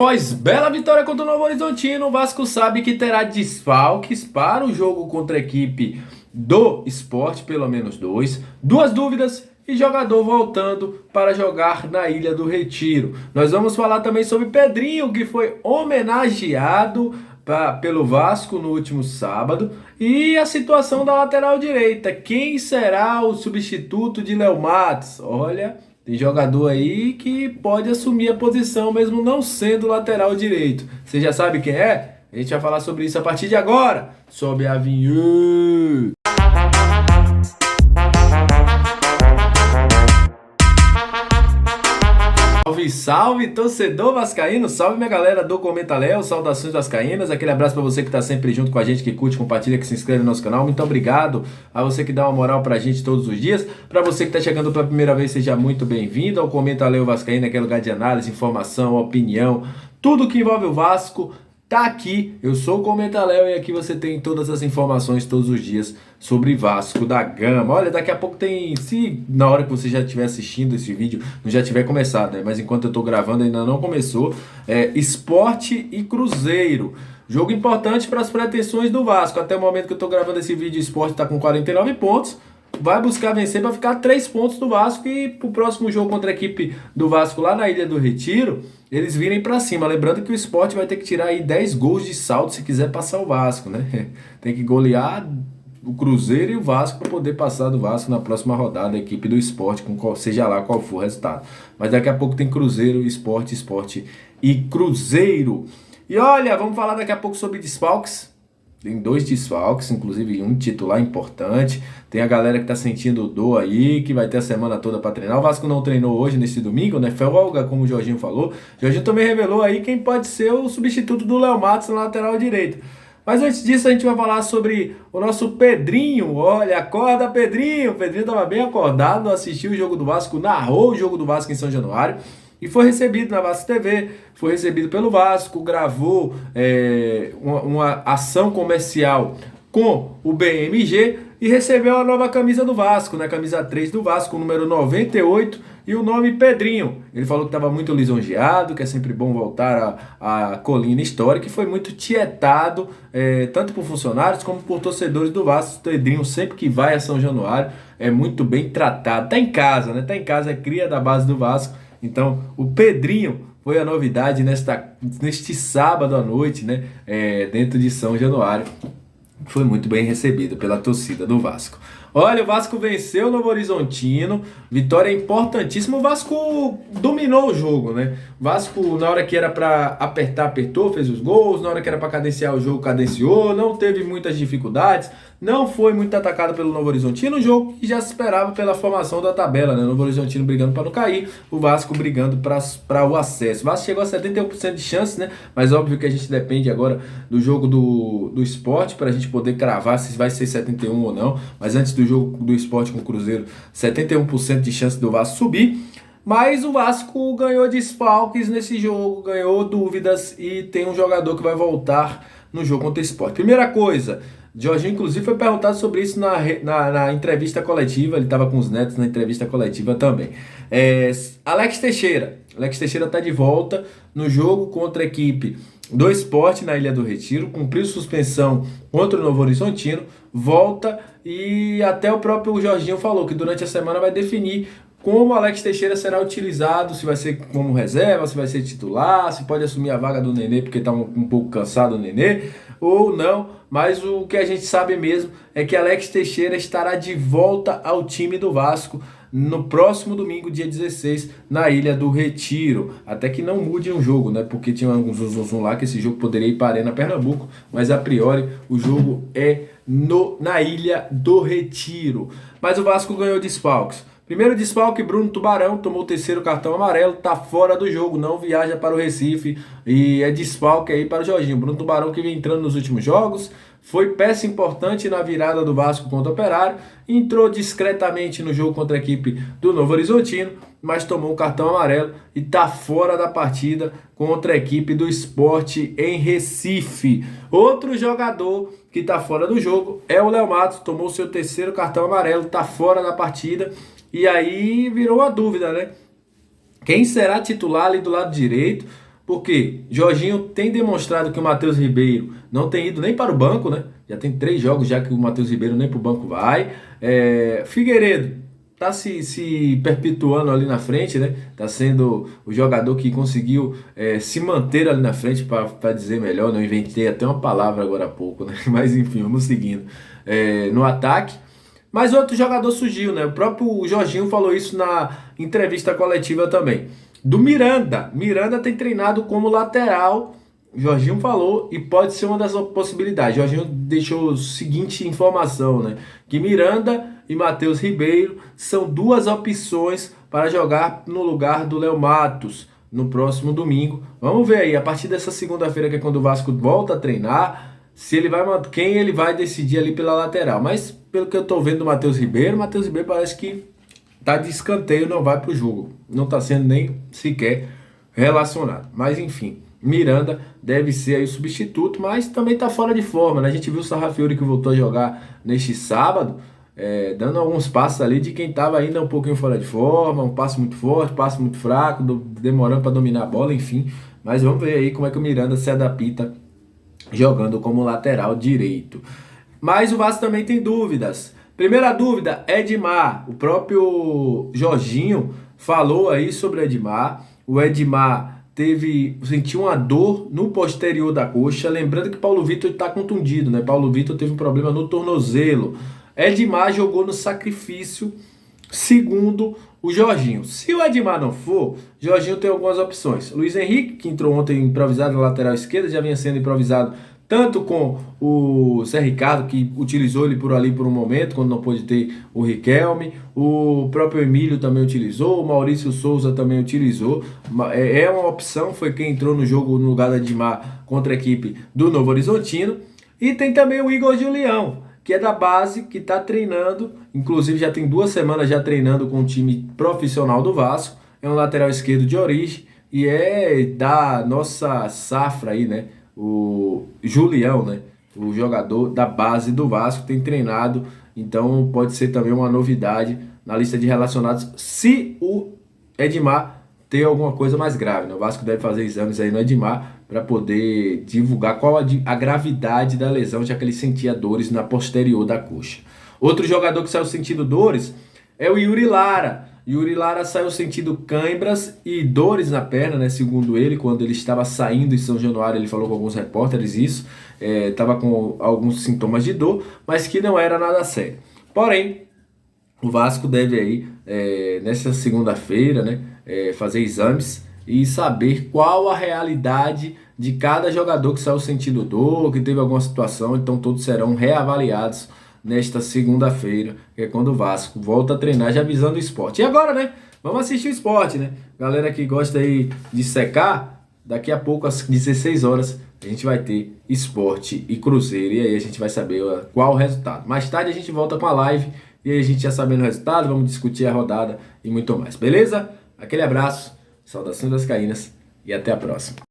Após bela vitória contra o Novo Horizontino, o Vasco sabe que terá desfalques para o jogo contra a equipe do Sport, pelo menos dois, duas dúvidas e jogador voltando para jogar na Ilha do Retiro. Nós vamos falar também sobre Pedrinho, que foi homenageado pelo Vasco no último sábado, e a situação da lateral direita. Quem será o substituto de Léo Matos? Olha, tem jogador aí que pode assumir a posição mesmo não sendo lateral direito. Você já sabe quem é? A gente vai falar sobre isso a partir de agora. Sobe a vinheta. Salve, salve, torcedor vascaíno, salve minha galera do Comenta Léo, saudações vascaínas, aquele abraço pra você que tá sempre junto com a gente, que curte, compartilha, que se inscreve no nosso canal. Muito obrigado a você que dá uma moral pra gente todos os dias. Pra você que tá chegando pela primeira vez, seja muito bem-vindo ao Comenta Léo Vascaíno, aquele lugar de análise, informação, opinião, tudo que envolve o Vasco tá aqui. Eu sou o Comenta Léo e aqui você tem todas as informações todos os dias sobre Vasco da Gama. Olha, daqui a pouco tem, se na hora que você já estiver assistindo esse vídeo, não já tiver começado, né? Mas enquanto eu tô gravando ainda não começou, Sport e Cruzeiro. Jogo importante para as pretensões do Vasco. Até o momento que eu tô gravando esse vídeo, o Sport tá com 49 pontos. Vai buscar vencer para ficar 3 pontos do Vasco e pro próximo jogo contra a equipe do Vasco lá na Ilha do Retiro, eles virem para cima. Lembrando que o Sport vai ter que tirar aí 10 gols de saldo se quiser passar o Vasco, né? Tem que golear o Cruzeiro e o Vasco para poder passar do Vasco na próxima rodada, a equipe do Sport, seja lá qual for o resultado. Mas daqui a pouco tem Cruzeiro, Sport e Cruzeiro. E olha, vamos falar daqui a pouco sobre desfalques. Tem 2 desfalques, inclusive um titular importante. Tem a galera que tá sentindo dor aí, que vai ter a semana toda para treinar. O Vasco não treinou hoje, nesse domingo, né? Folga, como o Jorginho falou. O Jorginho também revelou aí quem pode ser o substituto do Léo Matos na lateral direita. Mas antes disso, a gente vai falar sobre o nosso Pedrinho. Olha, acorda, Pedrinho! O Pedrinho estava bem acordado, assistiu o jogo do Vasco, narrou o jogo do Vasco em São Januário. E foi recebido na Vasco TV, foi recebido pelo Vasco, gravou uma ação comercial com o BMG e recebeu a nova camisa do Vasco, né? Camisa 3 do Vasco, número 98 e o nome Pedrinho. Ele falou que estava muito lisonjeado, que é sempre bom voltar à colina histórica, e foi muito tietado, tanto por funcionários como por torcedores do Vasco. O Pedrinho, sempre que vai a São Januário, é muito bem tratado. Tá em casa, né? Tá em casa, é cria da base do Vasco. Então, o Pedrinho foi a novidade neste sábado à noite, né? Dentro de São Januário. Foi muito bem recebido pela torcida do Vasco. Olha, o Vasco venceu o Novo Horizontino, vitória importantíssima. O Vasco dominou o jogo, né? O Vasco, na hora que era para apertar, apertou, fez os gols. Na hora que era para cadenciar o jogo, cadenciou. Não teve muitas dificuldades. Não foi muito atacado pelo Novo Horizontino. Um jogo que já se esperava pela formação da tabela, né? O Novo Horizontino brigando para não cair, o Vasco brigando para o acesso. O Vasco chegou a 71% de chance, né? Mas óbvio que a gente depende agora do jogo do Sport para a gente poder cravar se vai ser 71 ou não. Mas antes do jogo do Sport com o Cruzeiro, 71% de chance do Vasco subir. Mas o Vasco ganhou desfalques nesse jogo, ganhou dúvidas e tem um jogador que vai voltar no jogo contra o Sport. Primeira coisa, Jorginho, inclusive, foi perguntado sobre isso na entrevista coletiva. Ele estava com os netos na entrevista coletiva também. Alex Teixeira. Alex Teixeira está de volta no jogo contra a equipe do Sport na Ilha do Retiro. Cumpriu suspensão contra o Novo Horizontino. Volta e até o próprio Jorginho falou que durante a semana vai definir como o Alex Teixeira será utilizado, se vai ser como reserva, se vai ser titular, se pode assumir a vaga do Nenê porque está um pouco cansado o Nenê, ou não. Mas o que a gente sabe mesmo é que Alex Teixeira estará de volta ao time do Vasco no próximo domingo, dia 16, na Ilha do Retiro. Até que não mude um jogo, né? Porque tinha alguns zoom lá que esse jogo poderia ir para a Arena Pernambuco, mas a priori o jogo é na Ilha do Retiro. Mas o Vasco ganhou desfalques. Primeiro desfalque, Bruno Tubarão, tomou o 3º cartão amarelo, tá fora do jogo, não viaja para o Recife e é desfalque aí para o Jorginho. Bruno Tubarão, que vem entrando nos últimos jogos, foi peça importante na virada do Vasco contra o Operário, entrou discretamente no jogo contra a equipe do Novo Horizontino, mas tomou um cartão amarelo e tá fora da partida contra a equipe do Sport em Recife. Outro jogador que tá fora do jogo é o Léo Matos, tomou seu 3º cartão amarelo, tá fora da partida. E aí virou a dúvida, né? Quem será titular ali do lado direito? Porque Jorginho tem demonstrado que o Matheus Ribeiro não tem ido nem para o banco, né? Já tem 3 jogos já que o Matheus Ribeiro nem para o banco vai. Figueiredo tá se perpetuando ali na frente, né? Tá sendo o jogador que conseguiu se manter ali na frente, para dizer melhor. Não inventei até uma palavra agora há pouco, né? Mas enfim, vamos seguindo. No ataque. Mas outro jogador surgiu, né? O próprio Jorginho falou isso na entrevista coletiva também. Do Miranda. Miranda tem treinado como lateral. Jorginho falou e pode ser uma das possibilidades. Jorginho deixou a seguinte informação, né? Que Miranda e Matheus Ribeiro são 2 opções para jogar no lugar do Léo Matos no próximo domingo. Vamos ver aí, a partir dessa segunda-feira, que é quando o Vasco volta a treinar, se ele vai, quem ele vai decidir ali pela lateral. Mas pelo que eu tô vendo do Matheus Ribeiro parece que tá de escanteio, não vai pro jogo. Não tá sendo nem sequer relacionado. Mas enfim, Miranda deve ser aí o substituto, mas também tá fora de forma, né? A gente viu o Sarrafiori que voltou a jogar neste sábado, dando alguns passos ali de quem tava ainda um pouquinho fora de forma, um passo muito forte, passo muito fraco, demorando para dominar a bola, enfim. Mas vamos ver aí como é que o Miranda se adapta jogando como lateral direito. Mas o Vasco também tem dúvidas. Primeira dúvida, Edmar. O próprio Jorginho falou aí sobre o Edmar. O Edmar sentiu uma dor no posterior da coxa. Lembrando que Paulo Vitor está contundido, né? Paulo Vitor teve um problema no tornozelo. Edmar jogou no sacrifício, segundo o Jorginho. Se o Edmar não for, Jorginho tem algumas opções. Luiz Henrique, que entrou ontem improvisado na lateral esquerda, já vinha sendo improvisado tanto com o Zé Ricardo, que utilizou ele por ali por um momento, quando não pôde ter o Riquelme. O próprio Emílio também utilizou, o Maurício Souza também utilizou. É uma opção, foi quem entrou no jogo no lugar da Edmar contra a equipe do Novo Horizontino. E tem também o Igor Julião, que é da base, que está treinando, inclusive já tem 2 semanas já treinando com o time profissional do Vasco. É um lateral esquerdo de origem e é da nossa safra aí, né? O Julião, né? O jogador da base do Vasco, tem treinado, então pode ser também uma novidade na lista de relacionados, se o Edmar ter alguma coisa mais grave, né? O Vasco deve fazer exames aí no Edmar para poder divulgar qual a gravidade da lesão, já que ele sentia dores na posterior da coxa. Outro jogador que saiu sentindo dores é o Yuri Lara. Yuri Lara saiu sentindo cãibras e dores na perna, né? Segundo ele, quando ele estava saindo em São Januário, ele falou com alguns repórteres isso, estava com alguns sintomas de dor, mas que não era nada sério. Porém, o Vasco deve aí, nessa segunda-feira, né, fazer exames e saber qual a realidade de cada jogador que saiu sentindo dor, que teve alguma situação. Então todos serão reavaliados nesta segunda-feira, que é quando o Vasco volta a treinar, já visando o esporte. E agora, né? Vamos assistir o esporte, né? Galera que gosta aí de secar, daqui a pouco, às 16 horas, a gente vai ter esporte e Cruzeiro. E aí a gente vai saber qual o resultado. Mais tarde a gente volta com a live e aí a gente já sabendo o resultado, vamos discutir a rodada e muito mais. Beleza? Aquele abraço, saudações vascaínas e até a próxima.